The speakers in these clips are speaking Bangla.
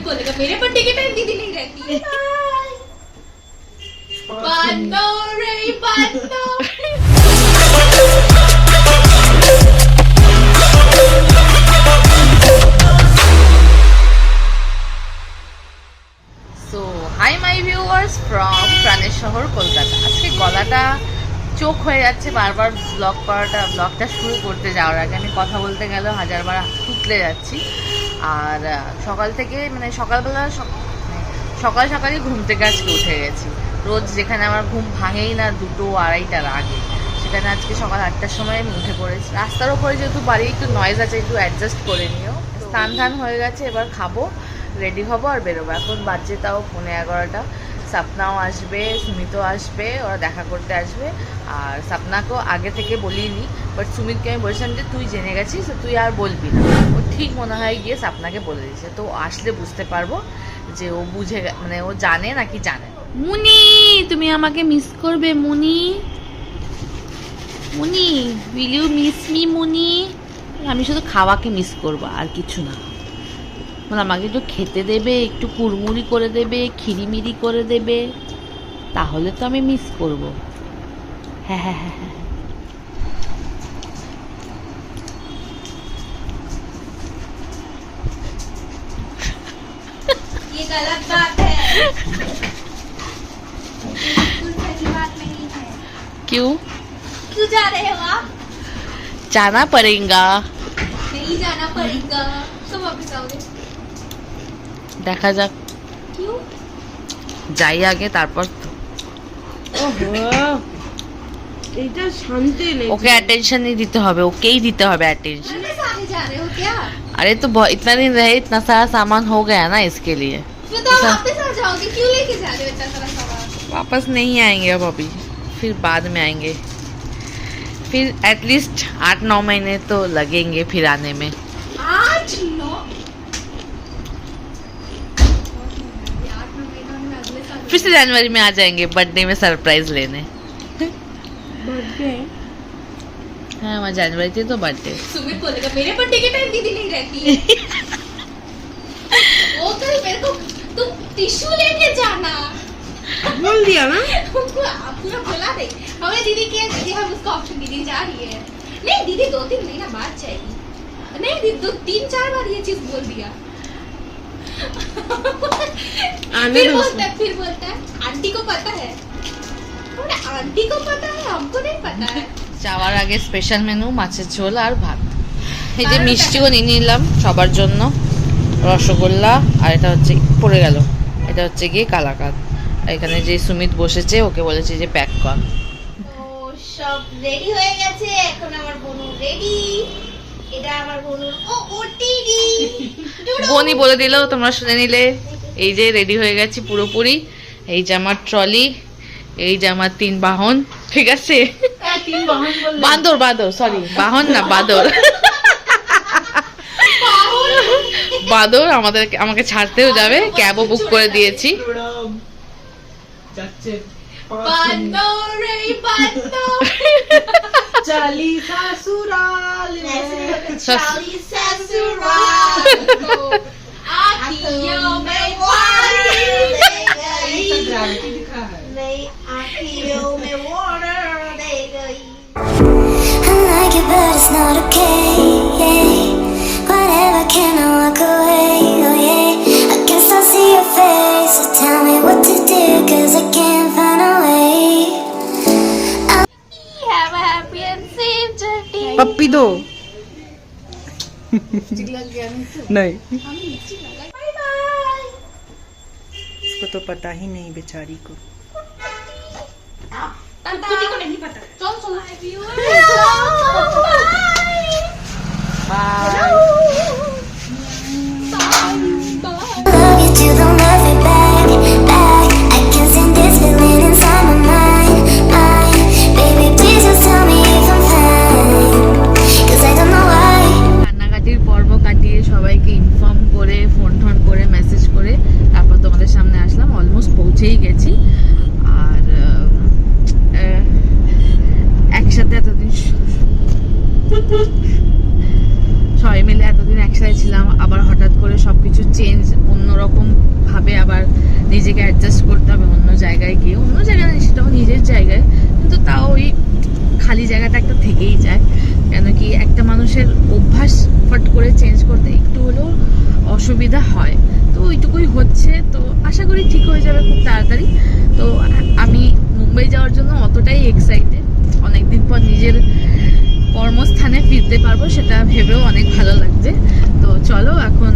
खोलेगा मेरे पर टिकट है दीदी नहीं रहती है बंदो रे बंदो so hi my viewers from প্রাণের শহর কলকাতা। আজকে গলাটা চোখ হয়ে যাচ্ছে বারবার ব্লগটা শুরু করতে যাওয়ার আগে আমি কথা বলতে গেলেও হাজারবার তুতলে যাচ্ছি। আর সকাল থেকে সকালবেলা সকালই ঘুম থেকে আজকে উঠে গেছি। রোজ যেখানে আমার ঘুম ভাঙেই না 2টো 2:30টার আগে, সেখানে আজকে সকাল 8টার সময় আমি উঠে পড়েছি। রাস্তার ওপরে যেহেতু বাড়ি একটু নয়েজ আছে, একটু অ্যাডজাস্ট করে নিও। স্নান হয়ে গেছে, এবার খাবো, রেডি হবো আর বেরোবো। এখন বাজে তাও 11:15। সাপনাও আসবে, সুমিতও আসবে, ওরা দেখা করতে আসবে। আর সাপনাকেও আগে থেকে বলিনি, বাট সুমিতকে আমি বলেছিলাম যে তুই জেনে গেছিস তো তুই আর বলবি না। ও ঠিক মনে হয় গিয়ে সাপনাকে বলে দিয়েছে, তো আসলে বুঝতে পারবো যে ও বুঝে ও জানে নাকি জানে। মুনি, তুমি আমাকে মিস করবে মুনি? মুনি, উইল ইউ মিস মি মুনি? আমি শুধু খাওয়াকে মিস করবো আর কিছু না। আমাকে একটু খেতে দেবে, একটু কুড়মুড়ি করে দেবে, খিরিমিরি করে দেবে, তাহলে তো আমি মিস করব। হ্যাঁ হ্যাঁ হ্যাঁ হ্যাঁ। ये गलत बात है बिल्कुल सही बात नहीं है। क्यों जा रहे हो आप? जाना पड़ेगा। नहीं जाना पड़ेगा, सब वापस आओगे। দেখা যাক, क्यों? যাই আগে তারপর তো। এটা শান্তি নেই, ওকে অ্যাটেনশন नहीं দিতে হবে, ওকেই দিতে হবে অ্যাটেনশन। सारे जा रहे हो क्या? अरे तो इतना दिन रहे, इतना सारा सामान हो गया ना इसके लिए। फिर तो आप वापस आ जाओगे, क्यों लेके जा रहे हो इतना सारा सामान? वापस नहीं आएंगे अब, अभी फिर बाद में आएंगे। फिर एटलीस्ट 8-9 महीने तो लगेंगे फिर आने में। 8-9 फिर से जनवरी में आ जाएंगे बर्थडे में सरप्राइज लेने। बर्थडे? हाँ, हमारा जनवरी थी तो बर्थडे। सुमित बोलेगा मेरे पर टिकट है दीदी नहीं रहती है वो कल मेरे को तुम टिश्यू लेके जाना बोल दिया ना, उनको पूरा बोला दे। हमें दीदी के दीदी हम उसको ऑप्शन दीदी जा रही है। नहीं दीदी 2-3 महीना बाद जाएगी। नहीं दीदी 2-3-4 बार ये चीज बोल दिया फिर बोलता है आंटी को पता है। आंटी को पता है, हमको नहीं पता है। যাওয়ার আগে স্পেশাল মেনু মাছের ঝোল আর ভাত। এই যে মিষ্টিও নিয়ে নিলাম সবার জন্য, রসগোল্লা, আর এটা হচ্ছে পড়ে গেল, এটা হচ্ছে গিয়ে কালাকাঁদ। এখানে যে সুমিত বসেছে ওকে বলেছে যে প্যাক কর। ও সব রেডি হয়ে গেছে, এখন আমার বোনু রেডি। এটা আমার বোনুর ওটিডি বোনই বলে দিল, তোমরা শুনে নিলে। এই যে রেডি হয়ে গেছি পুরোপুরি। এই যে আমার ট্রলি, এই যে আমার 3 বাহন, ঠিক আছে? বাঁদর সরি, বাহন না বাঁদর। বাঁদর আমাকে ছাড়তেও যাবে, ক্যাবও বুক করে দিয়েছি। বান্দর রে বান্দর चाली ससुराल चाली ससुराल आँखियों में वारी दे गई, नहीं आँखियों में वाटर दे गई। I like it but it's not okay, yeah. Whatever, can I walk away, oh yeah. I guess I'll see your face, so tell me what to do, cause I can't find a way. Have a happy and safe journey. पप्पी दो नहीं, Bye bye. इसको तो पता ही नहीं बेचारी को। कुटी को नहीं पता। चल चल। Love you till don't love it back, back. I can send this feeling inside my mind, mind. Baby, please just tell me if I'm fine, cause I don't know why. কান্নাকাটির পর্ব কাটিয়ে সবাইকে ইনফর্ম করে ফোন করে মেসেজ করে তারপর তোমাদের সামনে আসলাম। অলমোস্ট পৌঁছেই গেছি। আর একসাথে এতদিন সবাই মিলে এতদিন আবার নিজেকে অ্যাডজাস্ট করতে হবে অন্য জায়গায় গিয়ে। অন্য জায়গায় নেই, সেটাও নিজের জায়গায়, কিন্তু তাও ওই খালি জায়গাটা একটা থেকেই যায়। কেন কি একটা মানুষের অভ্যাস ফট করে চেঞ্জ করতে একটু হলেও অসুবিধা হয়, তো ওইটুকুই হচ্ছে। তো আশা করি ঠিক হয়ে যাবে খুব তাড়াতাড়ি। তো আমি মুম্বাই যাওয়ার জন্য অতটাই এক্সাইটেড, অনেকদিন পর নিজের কর্মস্থানে ফিরতে পারবো সেটা ভেবেও অনেক ভালো লাগছে। তো চলো এখন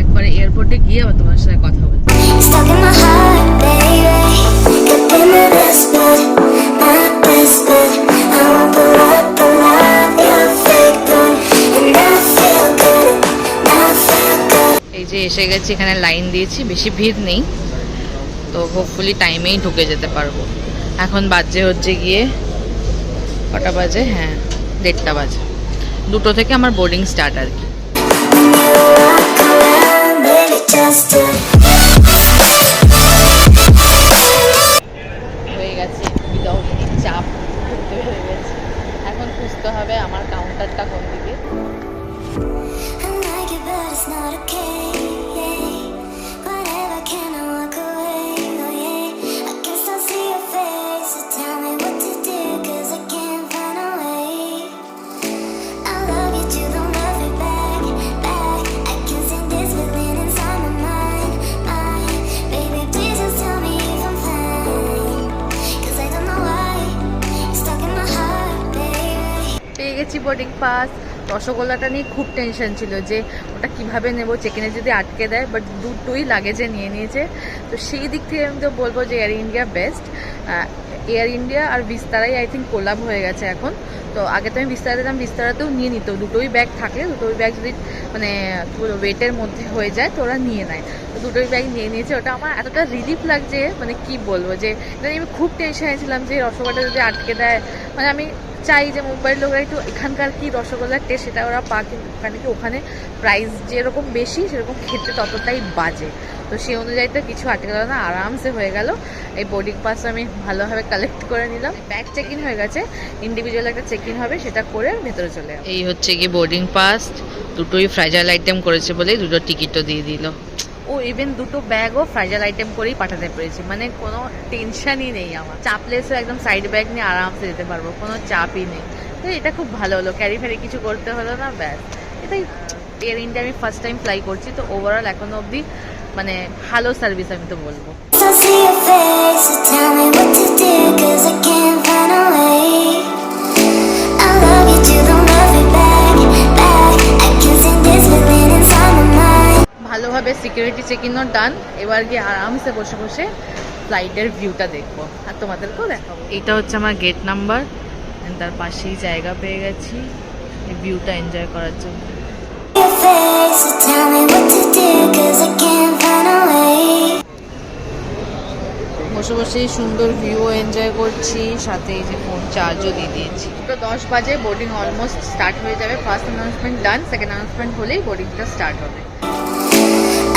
একবারে এয়ারপোর্টে গিয়ে আবার তোমার সাথে কথা বলবো। Stuck in my heart, baby. Could be my best bud, my best bud. I won't pull up, you're a fake one. And I feel good, I feel good. এই যে এসে গেছি, এখানে লাইন দিয়েছি, বেশি ভিড় নেই, তো হোপফুলি টাইমেই ঢুকে যেতে পারবো। এখন বাজে হচ্ছে গিয়ে কটা বাজে, হ্যাঁ 1:30 বাজে। 2টো থেকে আমার বোর্ডিং স্টার্ট আর কি। When you walk around, baby, just to হয়ে গেছে উইদাউট এনি চাপ, ঘুরতে হয়ে গেছে। এখন খুঁজতে হবে আমার কাউন্টারটা কোন দিকে। I like it, but it's not okay. Yeah. Whatever, can I walk away? Oh yeah. I can still see your face, so tell me what to do, 'cause I can't find a way. I love you, you don't love me back, back. I can sing this feeling inside my mind, mind. Baby, please just tell me if I'm fine, 'cause I don't know why you're stuck in my heart, baby. পেয়ে গেছি বোর্ডিং পাস। রসগোল্লাটা নিয়ে খুব টেনশন ছিল যে ওটা কিভাবে নেব, চেকিনে যদি আটকে দেয়, বাট দুটোই লাগেজে নিয়ে নিয়েছে। তো সেই দিক থেকে আমি তো বলবো যে Air India best. Air India আর বিস্তারাই আই থিঙ্ক কোলাব হয়ে গেছে এখন। তো আগে তো আমি বিস্তারা দিতাম, বিস্তারাতেও নিয়ে নিত, দুটোই ব্যাগ থাকলে দুটোই ব্যাগ যদি মানে পুরো ওয়েটের মধ্যে হয়ে যায় তো ওরা নিয়ে নেয়। তো দুটোই ব্যাগ নিয়ে নিয়েছে। ওটা আমার এতটা রিলিফ লাগছে, মানে কি বলবো, যে আমি খুব টেনশনে ছিলাম যে রসগোল্লাটা যদি আটকে দেয়। মানে আমি চাই যে মুম্বাইয়ের লোকরা একটু এখানকার কি রসগোল্লার টেস্ট সেটা ওরা পাক, ওখানে কি ওখানে প্রাইস যেরকম বেশি সেরকম খেতে ততটাই বাজে। তো সেই অনুযায়ী তো কিছু আটকে গেল না, আরামসে হয়ে গেল। এই বোর্ডিং পাস আমি ভালোভাবে কালেক্ট করে নিলাম। ব্যাগ চেক ইন হয়ে গেছে, ইন্ডিভিজুয়াল একটা চেক ইন হবে, সেটা করে ভেতরে চলে যাবে। এই হচ্ছে কি বোর্ডিং পাস। দুটোই ফ্রাইজাল আইটেম করেছে বলেই দুটো টিকিটও দিয়ে দিল। ও ইভেন দুটো ব্যাগও ফ্রাইজাল আইটেম করেই পাঠাতে পেরেছি, মানে কোনো টেনশনই নেই আমার। চাপলেসও একদম সাইড ব্যাগ নিয়ে আরামসে যেতে পারবো, কোনো চাপই নেই। তো এটা খুব ভালো হলো, ক্যারি ফ্যারি কিছু করতে হলো না, ব্যাস। এটাই এয়ার ইন্ডিয়া আমি ফার্স্ট টাইম ফ্লাই করছি, তো ওভারঅল এখনো অবধি মানে ভালো সার্ভিস আমি তো বলবো। Still see your face, so tell me what to do, 'cause I can't find a way. I love you, you don't love me back, back. I can sing this feeling inside my mind. ভালোভাবে সিকিউরিটি চেক ইনও ডান। এবার গিয়ে আরামসে বসে বসে ফ্লাইটের ভিউটা দেখবো আর তোমাদেরকেও দেখাবো। এটা হচ্ছে আমার গেট নাম্বার, তার পাশেই জায়গা পেয়ে গেছি এই ভিউটা এনজয় করার জন্য। Your face, so tell me what to do, 'cause I can't find a way. বসে বসে সুন্দর ভিউ এনজয় করছি, সাথে এই যে ফোন চার্জও দিয়ে দিয়েছি। তো 10 বাজে, বোর্ডিং অলমোস্ট স্টার্ট হয়ে যাবে। ফার্স্ট অ্যানাউন্সমেন্ট ডান, সেকেন্ড অ্যানাউন্সমেন্ট হলেই বোর্ডিংটা স্টার্ট হবে।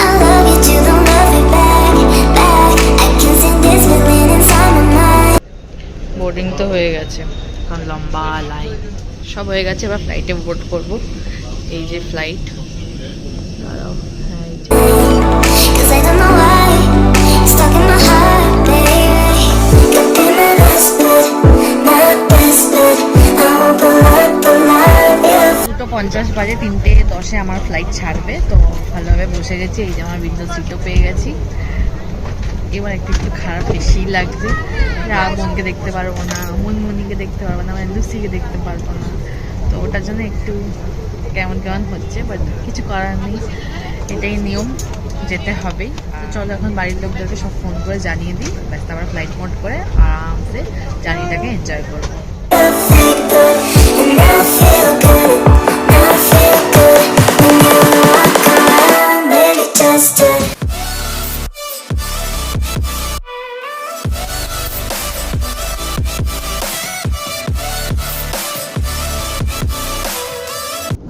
I love you, you don't love me back, back. I can sing this feeling inside my mind. Boarding তো হয়ে গেছে, এখন লম্বা লাইন, সব হয়ে গেছে। এবার ফ্লাইটে বোর্ড করব। এই যে ফ্লাইট, দাঁড়াও, হ্যাঁ এই যে। 'Cause I don't know why you're stuck in my heart, baby. Could be my best bud, my best bud. I won't pull up, you're 2:50 বাজে, 3:10 আমার ফ্লাইট ছাড়বে। তো ভালোভাবে বসে গেছি, এই যে আমার উইন্ডো সিটও পেয়ে গেছি। এবার একটু একটু খারাপ বেশি লাগছে, মনকে দেখতে পারবো না, মনমনিকে দেখতে পারবো না, মানে লুসিকে দেখতে পারবো না। তো ওটার জন্য একটু কেমন কেমন হচ্ছে, বাট কিছু করার নেই, এটাই নিয়ম, যেতে হবেই। তো চলো এখন বাড়ির লোকদেরকে সব ফোন করে জানিয়ে দিই, ব্যাস তারপরে ফ্লাইট মোড করে আরামসে জার্নিটাকে এনজয় করবো। fake good, and I feel good, I feel good. When you walk around, baby, just to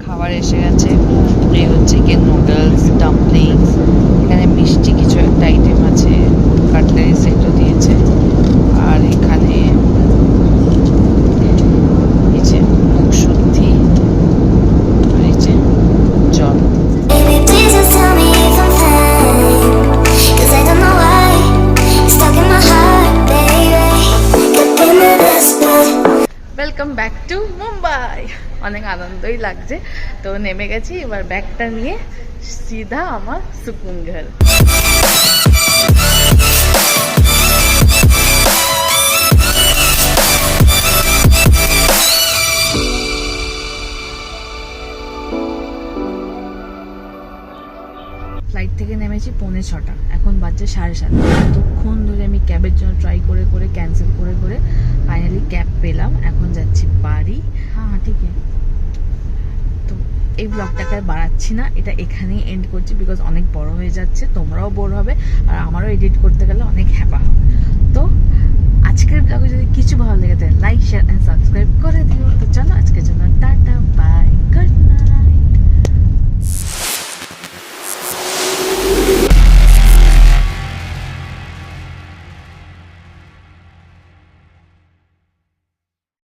খাবার এসে গেছে, এই হচ্ছে কি নুডলস, ডাম্পলিংস, এখানে মিষ্টি কিছু একটা আইটেম আছে, কাটলারি সেটও দিয়েছে। আর এখানে এই যে মুখ শুদ্ধি, আর এই যে বাই। অনেক আনন্দই লাগছে। তো নেমে গেছি, এবার ব্যাগটা নিয়ে সিধা আমার সুকুন ঘর। ফ্লাইট থেকে নেমেছি 6:45, এখন বাজছে 7:30। এতক্ষণ ধরে আমি ক্যাবের জন্য ট্রাই করে করে ক্যান্সেল করে করে ফাইনালি ক্যাব পেলাম। এখন যাচ্ছি বাড়ি। হ্যাঁ ঠিক আছে। তো এই ব্লগটাকে আর বাড়াচ্ছি না, এটা এখানেই এন্ড করছি, বিকজ অনেক বড় হয়ে যাচ্ছে, তোমরাও বোর হবে আর আমারও এডিট করতে গেলে অনেক হ্যাপা হবে। তো আজকের ব্লগে যদি কিছু ভালো লেগে থাকে লাইক শেয়ার অ্যান্ড সাবস্ক্রাইব করে দিও। তো চলো আজকের জন্য টাটা, বাই, গুড।